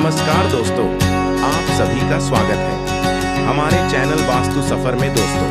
नमस्कार दोस्तों, आप सभी का स्वागत है हमारे चैनल वास्तु सफर में। दोस्तों,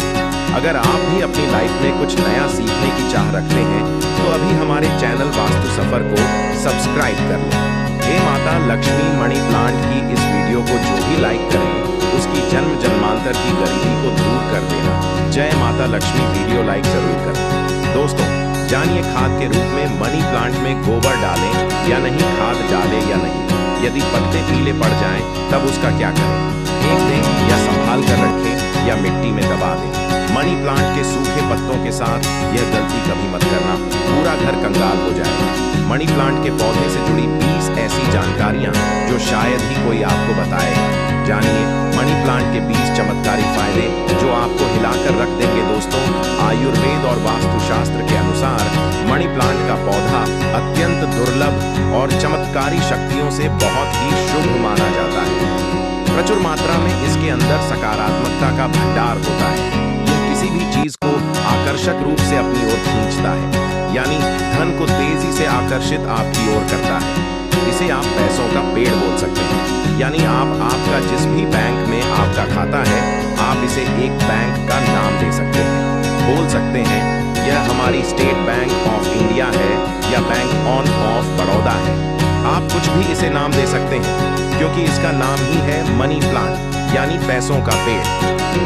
अगर आप भी अपनी लाइफ में कुछ नया सीखने की चाह रखते हैं तो अभी हमारे चैनल वास्तु सफर को सब्सक्राइब कर लें। हे माता लक्ष्मी मनी प्लांट की इस वीडियो को जो भी लाइक करें उसकी जन्म जन्मांतर की गरीबी को दूर कर देना। जय माता लक्ष्मी। वीडियो लाइक जरूर करें। दोस्तों, जानिए खाद के रूप में मनी प्लांट में गोबर डालें या नहीं, खाद डालें या नहीं, यदि पत्ते पीले पड़ जाएं तब उसका क्या करें, फेंक दें या संभाल कर रखें या मिट्टी में दबा दें। मनी प्लांट के सूखे पत्तों के साथ यह गलती कभी मत करना, पूरा घर कंगाल हो जाएगा। मनी प्लांट के पौधे से जुड़ी 20 ऐसी जानकारियां जो शायद ही कोई आपको बताएगा। जानिए मनी प्लांट के 20 चमत्कारी फायदे जो आपको हिलाकर रख देंगे। दोस्तों, आयुर्वेद और वास्तुशास्त्र के अनुसार मनी प्लांट का पौधा अत्यंत दुर्लभ और चमत्कारी शक्तियों से बहुत ही शुभ माना जाता है। प्रचुर मात्रा में इसके अंदर सकारात्मकता का भंडार होता है। यह किसी भी चीज को आकर्षक रूप से अपनी ओर खींचता है, यानी धन को तेजी से आकर्षित आपकी ओर करता है। इसे आप पैसों का पेड़ बोल सकते हैं, यानी आपका जिस भी बैंक में आपका खाता है, आप इसे एक बैंक का नाम दे सकते हैं। बोल सकते हैं यह हमारी स्टेट बैंक ऑफ इंडिया है या बैंक ऑफ बड़ौदा है। आप कुछ भी इसे नाम दे सकते हैं क्योंकि इसका नाम ही है मनी प्लांट, यानी पैसों का पेड़।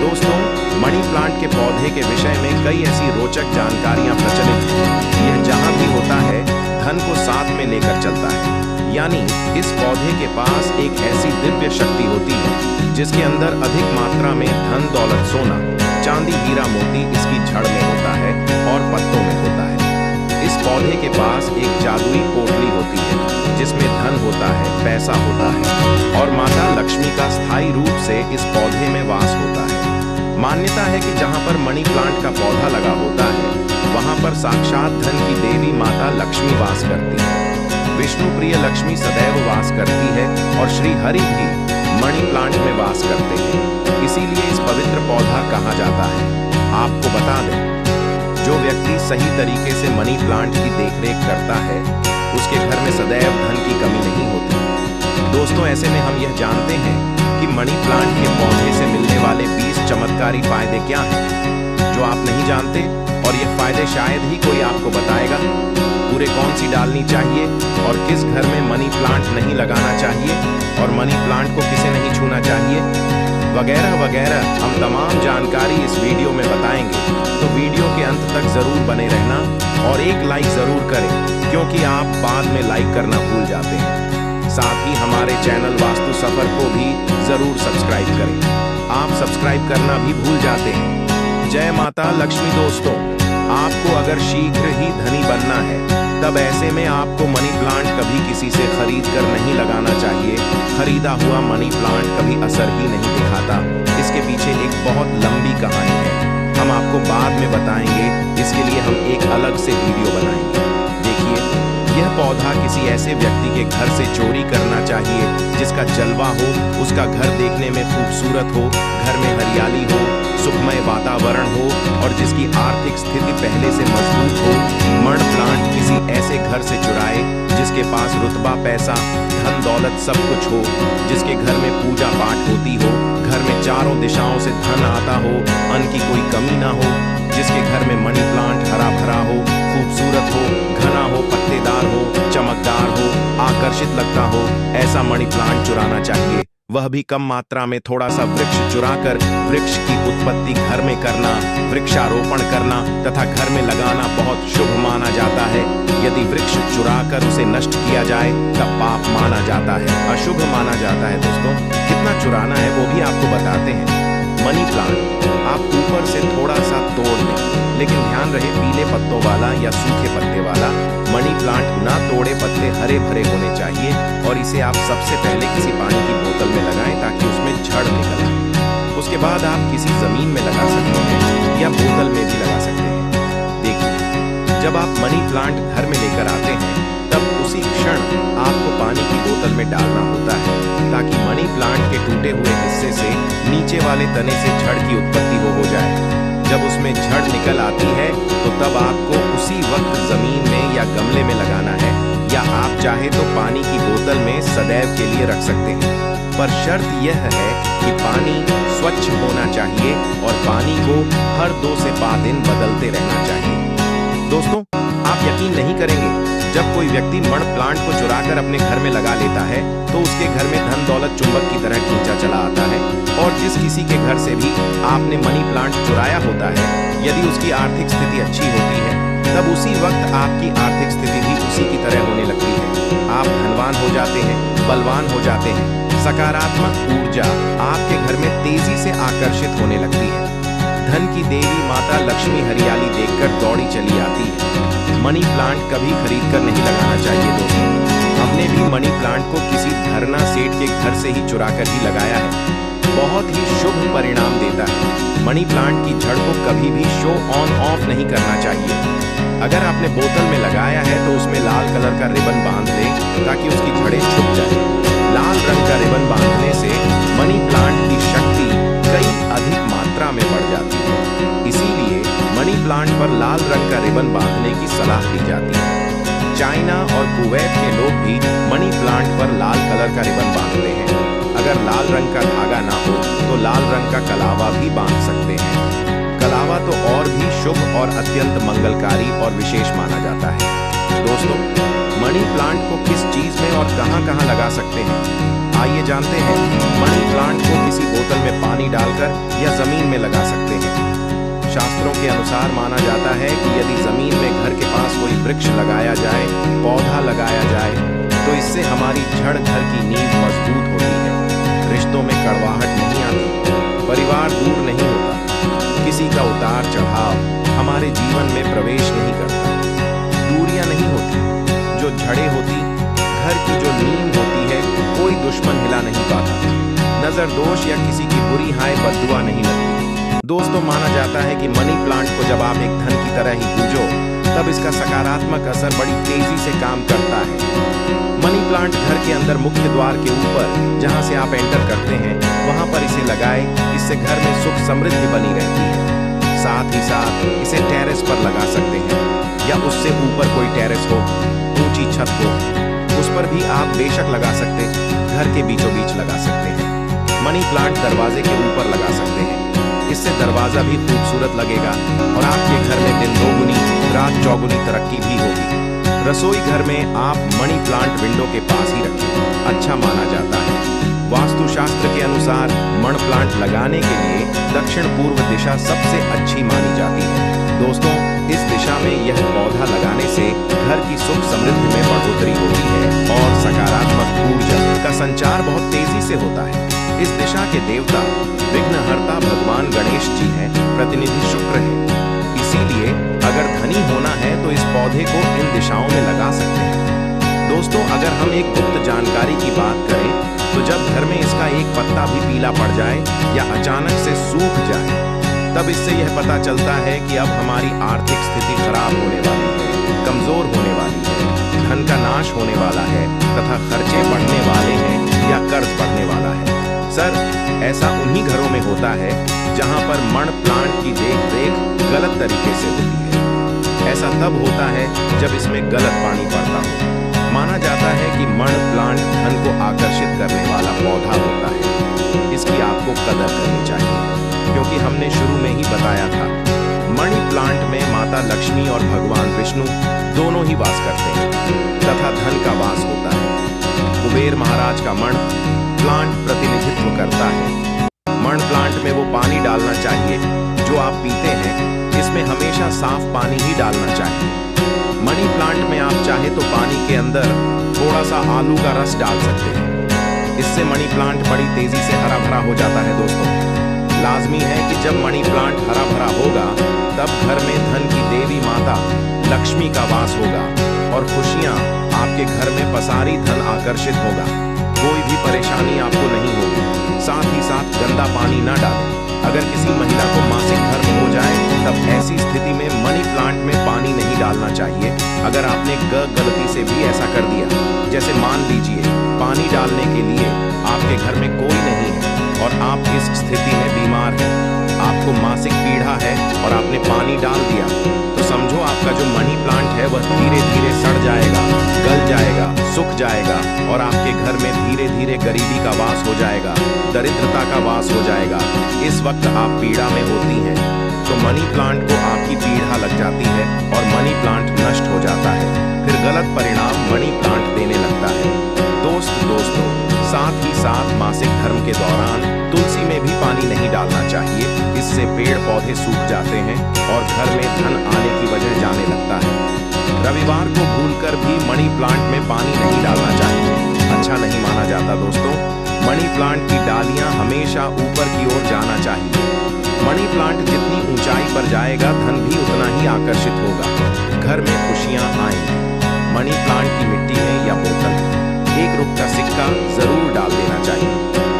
दोस्तों, मनी प्लांट के पौधे के विषय में कई ऐसी रोचक जानकारियां प्रचलित हैं। यह जहां भी होता है धन को साथ में लेकर चलता है, यानी इस पौधे के पास एक ऐसी दिव्य शक्ति होती है जिसके अंदर अधिक मात्रा में धन दौलत, सोना, चांदी, हीरा, मोती इसकी जड़ में होता है और पत्तों में होता है। इस पौधे के पास एक जादुई पोटली होती है जिसमें धन होता है, पैसा होता है और माता लक्ष्मी का स्थायी रूप से इस पौधे में वास होता है। मान्यता है कि जहां पर मनी प्लांट का पौधा लगा होता है वहां पर साक्षात धन की देवी माता लक्ष्मी वास करती है। विष्णु प्रिय लक्ष्मी सदैव वास करती है और श्री हरि भी मनी प्लांट में वास करते हैं। इसीलिए इस पवित्र पौधा कहा जाता है। आपको बता दें, जो व्यक्ति सही तरीके से मनी प्लांट की देखरेख करता है उसके घर में सदैव धन की कमी नहीं होती। दोस्तों, ऐसे में हम यह जानते हैं कि मनी प्लांट के पौधे से मिलने वाले 20 चमत्कारी फायदे क्या हैं जो आप नहीं जानते, और ये फायदे शायद ही कोई आपको बताएगा। पूरे कौन सी डालनी चाहिए और किस घर में मनी प्लांट नहीं लगाना चाहिए और मनी प्लांट को किसे नहीं छूना चाहिए, वगैरह वगैरह हम तमाम जानकारी इस वीडियो में बताएंगे। तो वीडियो के अंत तक जरूर बने रहना और एक लाइक जरूर करें क्योंकि आप बाद में लाइक करना भूल जाते हैं। साथ ही हमारे चैनल वास्तु सफर को भी जरूर सब्सक्राइब करें, आप सब्सक्राइब करना भी भूल जाते हैं। जय माता लक्ष्मी। दोस्तों, आपको अगर शीघ्र ही धनी बनना है तब ऐसे में आपको मनी प्लांट कभी किसी से खरीद कर नहीं लगाना चाहिए। खरीदा हुआ मनी प्लांट कभी असर ही नहीं दिखाता। इसके पीछे एक बहुत लंबी कहानी है, हम आपको बाद में बताएंगे। इसके लिए हम एक अलग से वीडियो बनाएंगे। देखिए, यह पौधा किसी ऐसे व्यक्ति के घर से चोरी करना चाहिए जिसका जलवा हो, उसका घर देखने में खूबसूरत हो, घर में हरियाली हो, सुखमय वातावरण हो और जिसकी आर्थिक स्थिति पहले से मजबूत हो। मनी प्लांट किसी ऐसे घर से चुराए जिसके पास रुतबा, पैसा, धन दौलत सब कुछ हो, जिसके घर में पूजा पाठ होती हो, घर में चारों दिशाओं से धन आता हो, अन्न की कोई कमी ना हो, जिसके घर में मनी प्लांट हरा भरा हो, खूबसूरत हो, घना हो, पत्तेदार हो, चमकदार हो, आकर्षित लगता हो, ऐसा मनी प्लांट चुराना चाहिए। वह भी कम मात्रा में। थोड़ा सा वृक्ष चुराकर वृक्ष की उत्पत्ति घर में करना, वृक्षारोपण करना तथा घर में लगाना बहुत शुभ माना जाता है। यदि वृक्ष चुराकर उसे नष्ट किया जाए तब पाप माना जाता है, अशुभ माना जाता है। दोस्तों, कितना चुराना है वो भी आपको बताते हैं। मनी प्लांट आप ऊपर से थोड़ा सा तोड़ लें, लेकिन ध्यान रहे पीले पत्तों वाला या सूखे पत्ते वाला मनी प्लांट ना तोड़े, पत्ते हरे भरे होने चाहिए और इसे आप सबसे पहले किसी पानी की बोतल में लगाएं ताकि उसमें जड़ निकल आए। उसके बाद आप किसी जमीन में लगा सकते हैं या बोतल में भी लगा सकते हैं। देखिए, जब आप मनी प्लांट घर में लेकर आते हैं तब उसी क्षण आपको पानी की बोतल में डालना होता है ताकि मनी प्लांट के टूटे हुए हिस्से से नीचे वाले तने से जड़ की उत्पत्ति हो जाए। जब उसमें जड़ निकल आती है तो तब आपको उसी वक्त जमीन में या गमले में लगाना है, या आप चाहे तो पानी की बोतल में सदैव के लिए रख सकते हैं, पर शर्त यह है कि पानी स्वच्छ होना चाहिए और पानी को हर 2 से 5 दिन बदलते रहना चाहिए। दोस्तों, आप यकीन नहीं करेंगे, जब कोई व्यक्ति मणि प्लांट को चुराकर अपने घर में लगा लेता है तो उसके घर में धन दौलत चुंबक की तरह खींचा चला आता है। और जिस किसी के घर से भी आपने मनी प्लांट चुराया होता है, यदि उसकी आर्थिक स्थिति अच्छी होती है, तब उसी वक्त आपकी आर्थिक स्थिति भी उसी की तरह होने लगती है। आप धनवान हो जाते हैं, बलवान हो जाते हैं, सकारात्मक ऊर्जा आपके घर में तेजी से आकर्षित होने लगती है। धन की देवी माता लक्ष्मी हरियाली देखकर दौड़ी चली आती है। मनी प्लांट कभी खरीदकर नहीं लगाना चाहिए दोस्तों। हमने भी मनी प्लांट को किसी धरना सेठ के घर से ही चुराकर ही लगाया है। बहुत ही शुभ परिणाम देता है। मनी प्लांट की जड़ को कभी भी शो ऑन ऑफ नहीं करना चाहिए। अगर आपने बोतल में लगाया है तो उसमें लाल कलर का रिबन बांध लें ताकि उसकी जड़ें छुप जाए। लाल रंग का रिबन बांधने से मनी प्लांट की शक्ति कई अधिक मात्रा में बढ़ जाती है। इसीलिए मनी प्लांट पर लाल रंग का रिबन बांधने की सलाह दी जाती है। चाइना और कुवैत के लोग भी मनी प्लांट पर लाल कलर का रिबन बांधते हैं। अगर लाल रंग का धागा ना हो तो लाल रंग का कलावा भी बांध सकते हैं। कलावा तो और भी शुभ और अत्यंत मंगलकारी और विशेष माना जाता है। दोस्तों, मनी प्लांट को किस चीज में और कहां-कहां लगा सकते हैं, आइए जानते हैं। मनी प्लांट को किसी बोतल में पानी डालकर या जमीन में लगा सकते हैं। शास्त्रों के अनुसार माना जाता है कि यदि जमीन में घर के पास कोई वृक्ष लगाया जाए, पौधा लगाया जाए, तो इससे हमारी जड़ घर की नींव मजबूत होती है। रिश्तों में कड़वाहट नहीं आती, परिवार दूर नहीं होता, किसी का उतार चढ़ाव हमारे जीवन में प्रवेश नहीं करता, दूरियां नहीं होती, जो जड़ें होती, घर की जो नींव होती है, कोई दुश्मन हिला नहीं पाता, नजर दोष या किसी की बुरी हाय बद्दुआ नहीं लगती। दोस्तों, माना जाता है कि मनी प्लांट को जब आप एक धन की तरह ही पूजो, तब इसका सकारात्मक असर बड़ी तेजी से काम करता है। मनी प्लांट घर के अंदर मुख्य द्वार के ऊपर, जहां से आप एंटर करते हैं, वहां पर इसे लगाएं। इससे घर में सुख समृद्धि बनी रहती है। साथ ही साथ इसे टेरेस पर लगा सकते हैं या उससे ऊपर कोई टेरेस हो, ऊंची छत हो, उस पर भी आप बेशक लगा सकते, घर के बीचों बीच लगा सकते हैं। मनी प्लांट दरवाजे के ऊपर लगा सकते हैं, इससे दरवाजा भी खूबसूरत लगेगा और आपके घर में दिन दोगुनी रात चौगुनी तरक्की भी होगी। रसोई घर में आप मनी प्लांट विंडो के पास ही रखें, अच्छा माना जाता है। वास्तुशास्त्र के अनुसार मनी प्लांट लगाने के लिए दक्षिण पूर्व दिशा सबसे अच्छी मानी जाती है। दोस्तों, इस दिशा में यह पौधा लगाने से घर की सुख समृद्धि में बढ़ोतरी होती है और सकारात्मक ऊर्जा का संचार बहुत तेजी से होता है। इस दिशा के देवता विघ्नहर्ता भगवान गणेश जी हैं, प्रतिनिधि शुक्र है। इसीलिए अगर धनी होना है तो इस पौधे को इन दिशाओं में लगा सकते हैं। दोस्तों, अगर हम एक गुप्त जानकारी की बात करें तो जब घर में इसका एक पत्ता भी पीला पड़ जाए या अचानक से सूख जाए, तब इससे यह पता चलता है कि अब हमारी आर्थिक स्थिति खराब होने वाली है, कमजोर होने वाली है, धन का नाश होने वाला है तथा खर्चे बढ़ने वाले हैं या कर्ज बढ़ने वाला है। सर, ऐसा उन्हीं घरों में होता है जहां पर मनी प्लांट की देखरेख गलत तरीके से होती है। ऐसा तब होता है जब इसमें गलत पानी पड़ता हो। माना जाता है कि मनी प्लांट धन को आकर्षित करने वाला पौधा होता है। इसकी आपको कदर करनी चाहिए, क्योंकि हमने शुरू में ही बताया था, मनी प्लांट में माता लक्ष्मी और भगवान विष्णु दोनों ही वास करते हैं तथा धन का वास होता है। कुबेर महाराज का मणि प्लांट प्रतिनिधित्व करता है। मणि प्लांट में वो पानी डालना चाहिए जो आप पीते हैं, इसमें हमेशा साफ पानी ही डालना चाहिए। मनी प्लांट में आप चाहे तो पानी के अंदर थोड़ा सा आलू का रस डाल सकते हैं। इससे मनी प्लांट बड़ी तेजी से हरा भरा हो जाता है। दोस्तों, लाजमी है कि जब मनी प्लांट हरा भरा होगा तब घर में धन की देवी माता लक्ष्मी का वास होगा और खुशियां आपके घर में पसारी धन आकर्षित होगा। कोई भी परेशानी आपको नहीं होगी। साथ ही साथ गंदा पानी ना डालें। अगर किसी महिला को मासिक धर्म हो जाए तब ऐसी स्थिति में मनी प्लांट में पानी नहीं डालना चाहिए। अगर आपने गलती से भी ऐसा कर दिया, जैसे मान लीजिए पानी डालने के लिए आपके घर में कोई नहीं है और आप इस स्थिति में बीमार हैं, आपको मासिक पीड़ा है और आपने पानी डाल दिया, तो समझो आपका जो मनी प्लांट है वह धीरे धीरे सड़ जाएगा, गल जाएगा, सूख जाएगा और आपके घर में धीरे धीरे गरीबी का वास हो जाएगा, दरिद्रता का वास हो जाएगा। इस वक्त आप पीड़ा में होती हैं तो मनी प्लांट को आपकी पीड़ा लग जाती है और मनी प्लांट नष्ट हो जाता है। फिर गलत परिणाम मनी प्लांट देने लगता है। दोस्तों, साथ ही साथ मासिक धर्म के दौरान तुलसी में भी पानी नहीं डालना चाहिए। इससे पेड़ पौधे सूख जाते हैं और घर में धन आने की वजह जाने लगता है। रविवार को भूलकर भी मनी प्लांट में पानी नहीं डालना चाहिए, अच्छा नहीं माना जाता। दोस्तों, मनी प्लांट की डालियां हमेशा ऊपर की ओर जाना चाहिए। मनी प्लांट जितनी ऊंचाई पर जाएगा धन भी उतना ही आकर्षित होगा, घर में खुशियां आएंगी। मनी प्लांट की मिट्टी में या बोतल में 1 रुपये का सिक्का जरूर डाल देना चाहिए,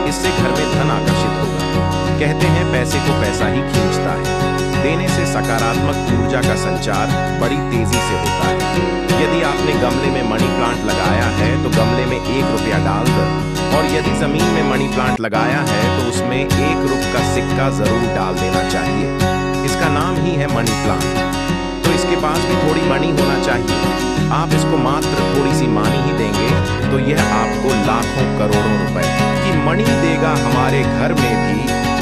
इससे घर में धन आकर्षित होगा। कहते हैं पैसे को पैसा ही खींचता है। देने से सकारात्मक ऊर्जा का संचार बड़ी तेजी से होता है। यदि आपने गमले में मनी प्लांट लगाया है तो गमले में 1 रुपया डाल दो, और यदि जमीन में मनी प्लांट लगाया है तो उसमें 1 रुपये का सिक्का जरूर डाल देना चाहिए। इसका नाम ही है मनी प्लांट, तो इसके पास भी थोड़ी मनी होना चाहिए। आप इसको मात्र थोड़ी सी मानी ही देंगे तो यह आपको लाखों करोड़ों रुपए की मनी देगा। हमारे घर में भी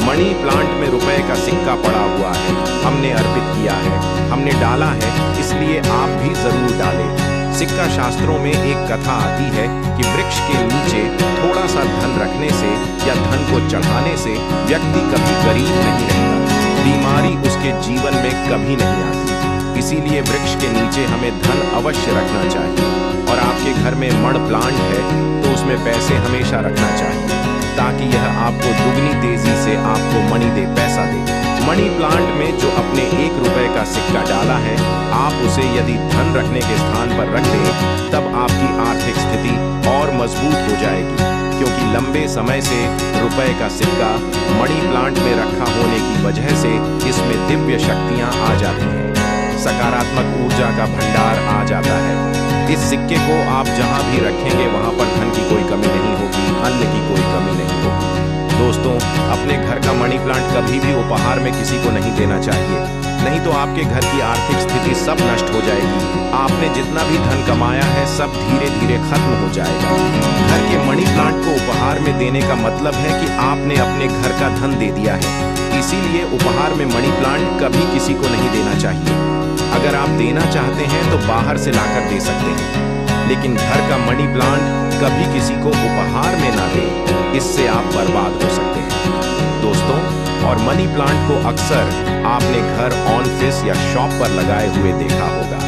मनी प्लांट में रुपए का सिक्का पड़ा हुआ है, हमने अर्पित किया है, हमने डाला है, इसलिए आप भी जरूर डालें। सिक्का शास्त्रों में एक कथा आती है कि वृक्ष के नीचे थोड़ा सा धन रखने से या धन को चढ़ाने से व्यक्ति कभी गरीब नहीं रहता, बीमारी उसके जीवन में कभी नहीं आती। इसीलिए वृक्ष के नीचे हमें धन अवश्य रखना चाहिए। और आपके घर में मण प्लांट है तो उसमें पैसे हमेशा रखना चाहिए, ताकि यह आपको दुगनी तेजी से आपको मनी दे, पैसा दे। मनी प्लांट में जो अपने 1 रुपये का सिक्का डाला है, आप उसे यदि धन रखने के स्थान पर रख दें तब आपकी आर्थिक स्थिति और मजबूत हो जाएगी, क्योंकि लंबे समय से रुपए का सिक्का मनी प्लांट में रखा होने की वजह से इसमें दिव्य शक्तियां आ जाती हैं, सकारात्मक ऊर्जा का भंडार आ जाता है। इस सिक्के को आप जहां भी रखेंगे वहां पर धन की कोई कमी नहीं होगी, अन्न की कोई कमी नहीं होगी। दोस्तों, अपने घर का मनी प्लांट कभी भी उपहार में किसी को नहीं देना चाहिए, नहीं तो आपके घर की आर्थिक स्थिति सब नष्ट हो जाएगी। आपने जितना भी धन कमाया है सब धीरे धीरे खत्म हो जाएगा। घर के मनी प्लांट को उपहार में देने का मतलब है कि आपने अपने घर का धन दे दिया है। इसीलिए उपहार में मनी प्लांट कभी किसी को नहीं देना चाहिए। अगर आप देना चाहते हैं तो बाहर से लाकर दे सकते हैं, लेकिन घर का मनी प्लांट कभी किसी को उपहार में ना दें, इससे आप बर्बाद हो सकते हैं। दोस्तों, और मनी प्लांट को अक्सर आपने घर, ऑफिस या शॉप पर लगाए हुए देखा होगा।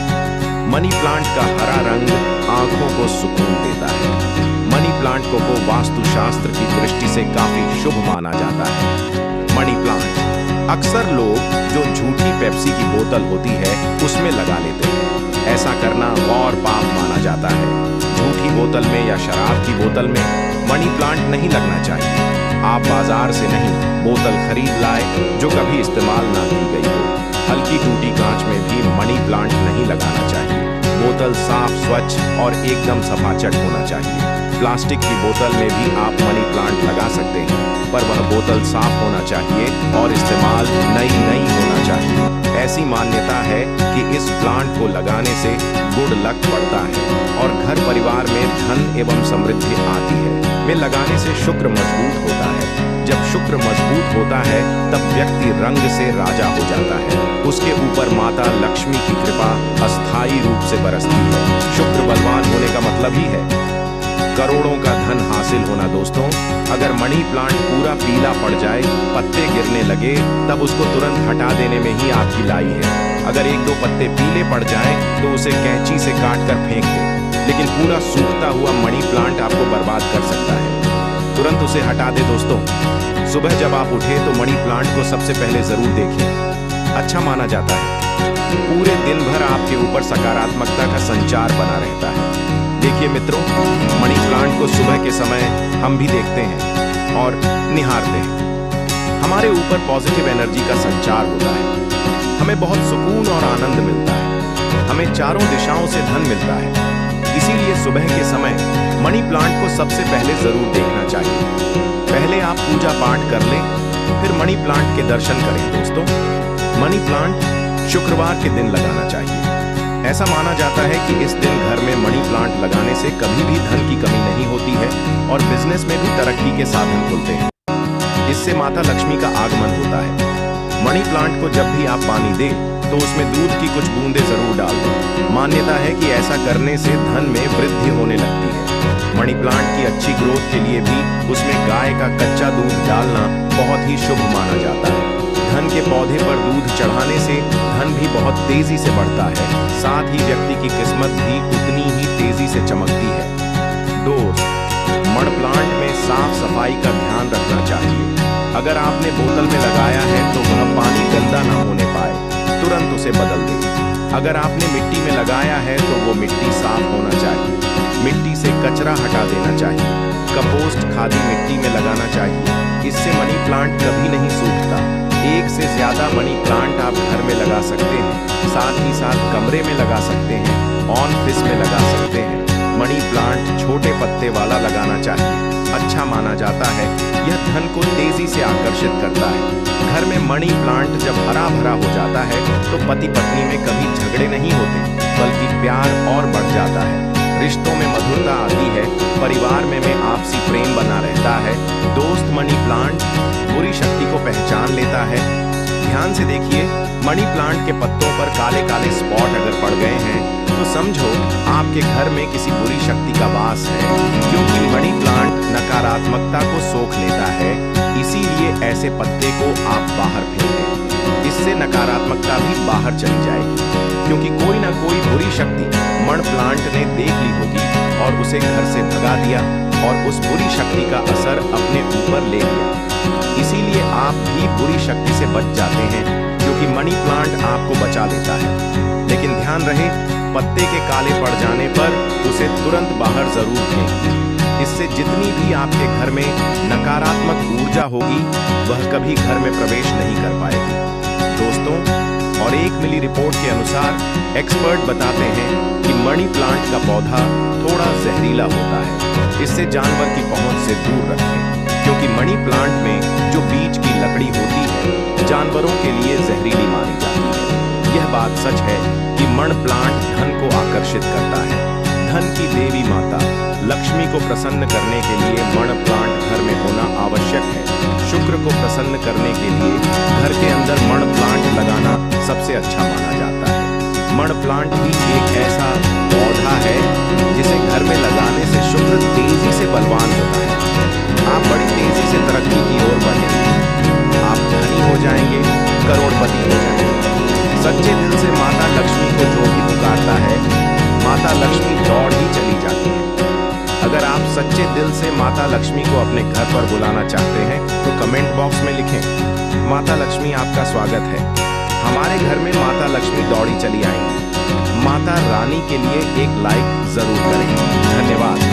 मनी प्लांट का हरा रंग आंखों को सुकून देता है। मनी प्लांट को वास्तुशास्त्र की दृष्टि से काफी शुभ माना जाता है। मनी प्लांट अक्सर लोग जो झूठी पेप्सी की बोतल होती है उसमें लगा लेते हैं। ऐसा करना और पाप माना जाता है। झूठी बोतल में या शराब की बोतल में मनी प्लांट नहीं लगना चाहिए। आप बाजार से नहीं बोतल खरीद लाए जो कभी इस्तेमाल ना की गई हो। हल्की टूटी कांच में भी मनी प्लांट नहीं लगाना चाहिए। बोतल साफ, स्वच्छ और एकदम सफाचट होना चाहिए। प्लास्टिक की बोतल में भी आप मनी प्लांट लगा सकते हैं, पर वह बोतल साफ होना चाहिए और इस्तेमाल नई होना चाहिए। ऐसी मान्यता है कि इस प्लांट को लगाने से गुड लक पड़ता है और घर परिवार में धन एवं समृद्धि आती है। में लगाने से शुक्र मजबूत होता है। जब शुक्र मजबूत होता है तब व्यक्ति रंग से राजा हो जाता है। उसके ऊपर माता लक्ष्मी की कृपा अस्थायी रूप से बरसती है। शुक्र बलवान होने का मतलब ही है करोड़ों का धन हासिल होना। दोस्तों, अगर मनी प्लांट पूरा पीला पड़ जाए, पत्ते गिरने लगे, तब उसको तुरंत हटा देने में ही आपकी लाई है। अगर 1-2 पत्ते पीले पड़ जाएं, तो उसे कैंची से काट कर फेंक दें, लेकिन पूरा सूखता हुआ मनी प्लांट आपको बर्बाद कर सकता है। तुरंत उसे हटा दें। दोस्तों, सुबह जब आप उठे तो मनी प्लांट को सबसे पहले जरूर देखें। अच्छा माना जाता है पूरे दिन भर आपके ऊपर सकारात्मकता का संचार बना रहता है। देखिए मित्रों, मनी प्लांट को सुबह के समय हम भी देखते हैं और निहारते हैं। हमारे ऊपर पॉजिटिव एनर्जी का संचार होता है। हमें बहुत सुकून और आनंद मिलता है। हमें चारों दिशाओं से धन मिलता है। इसीलिए सुबह के समय मनी प्लांट को सबसे पहले जरूर देखना चाहिए। पहले आप पूजा पाठ कर लें, फिर मनी प्लांट के दर्शन करें। दोस्तों, मनी प्लांट शुक्रवार के दिन लगाना चाहिए। ऐसा माना जाता है कि इस दिन घर में मनी प्लांट लगाने से कभी भी धन की कमी नहीं होती है और बिजनेस में भी तरक्की के साधन खुलते हैं। इससे माता लक्ष्मी का आगमन होता है। मनी प्लांट को जब भी आप पानी दें तो उसमें दूध की कुछ बूंदें जरूर डाल दें। मान्यता है कि ऐसा करने से धन में वृद्धि होने लगती है। मनी प्लांट की अच्छी ग्रोथ के लिए भी उसमें गाय का कच्चा दूध डालना बहुत ही शुभ माना जाता है। धन के पौधे पर दूध चढ़ाने से धन भी बहुत तेजी से बढ़ता है, साथ ही व्यक्ति की किस्मत भी उतनी ही तेजी से चमकती है। दोस्त, मनी प्लांट में साफ सफाई का ध्यान रखना चाहिए। अगर आपने बोतल में लगाया है तो वह पानी गंदा ना होने पाए, तुरंत उसे बदल दें। अगर आपने मिट्टी में लगाया है तो वो मिट्टी साफ होना चाहिए। मिट्टी से कचरा हटा देना चाहिए। कंपोस्ट खादी मिट्टी में लगाना चाहिए। इससे मनी प्लांट कभी नहीं सूखता। एक से ज्यादा मनी प्लांट आप घर में लगा सकते हैं, साथ ही साथ कमरे में लगा सकते हैं, ऑफिस में लगा सकते हैं। मनी प्लांट छोटे पत्ते वाला लगाना चाहिए, अच्छा माना जाता है। यह धन को तेजी से आकर्षित करता है। घर में मनी प्लांट जब हरा भरा हो जाता है तो पति पत्नी में कभी झगड़े नहीं होते, बल्कि प्यार और बढ़ जाता है। रिश्तों में मधुरता आती है, परिवार में आपसी प्रेम बना रहता है। दोस्त, मनी प्लांट बुरी शक्ति को पहचान लेता है। ध्यान से देखिए, मनी प्लांट के पत्तों पर काले काले स्पॉट अगर पड़ गए हैं तो समझो आपके घर में किसी बुरी शक्ति का वास है, क्योंकि मनी प्लांट नकारात्मकता को सोख लेता है। इसीलिए ऐसे पत्ते को आप बाहर फेंक दें। इससे नकारात्मकता भी बाहर चली जाएगी, क्योंकि कोई ना कोई बुरी शक्ति मनी प्लांट ने देख ली होगी और उसे घर से भगा दिया और उस बुरी शक्ति का असर अपने ऊपर ले लिया। इसीलिए आप भी बुरी शक्ति से बच जाते हैं, क्योंकि मनी प्लांट आपको बचा लेता है। लेकिन ध्यान रहे, पत्ते के काले पड़ जाने पर उसे तुरंत बाहर जरूर फेंकें। इससे जितनी भी आपके घर में नकारात्मक ऊर्जा होगी वह कभी घर में प्रवेश नहीं कर पाएगी। दोस्तों, और एक मिली रिपोर्ट के अनुसार एक्सपर्ट बताते हैं कि मनी प्लांट का पौधा थोड़ा जहरीला होता है। इससे जानवर की पहुंच से दूर रखें, क्योंकि मनी प्लांट में जो बीज की लकड़ी होती है जानवरों के लिए जहरीली मानी जाती है। यह बात सच है कि मनी प्लांट धन को आकर्षित करता है। धन की देवी माता लक्ष्मी को प्रसन्न करने के लिए मनी प्लांट घर में होना आवश्यक है। शुक्र को प्रसन्न करने के लिए घर के अंदर मनी प्लांट लगाना सबसे अच्छा माना जाता है। मनी प्लांट ही एक ऐसा पौधा है जिसे घर में लगाने से शुक्र तेजी से बलवान होता है। आप बड़ी तेजी से तरक्की की ओर बढ़ेंगे। आप धनी हो जाएंगे, करोड़पति हो जाएंगे। सच्चे दिल से माता लक्ष्मी को जो भी पुकारता है, माता लक्ष्मी दौड़ ही चली जाती है। अगर आप सच्चे दिल से माता लक्ष्मी को अपने घर पर बुलाना चाहते हैं तो कमेंट बॉक्स में लिखें, माता लक्ष्मी आपका स्वागत है। हमारे घर में माता लक्ष्मी दौड़ी चली आएंगी। माता रानी के लिए एक लाइक जरूर करें। धन्यवाद।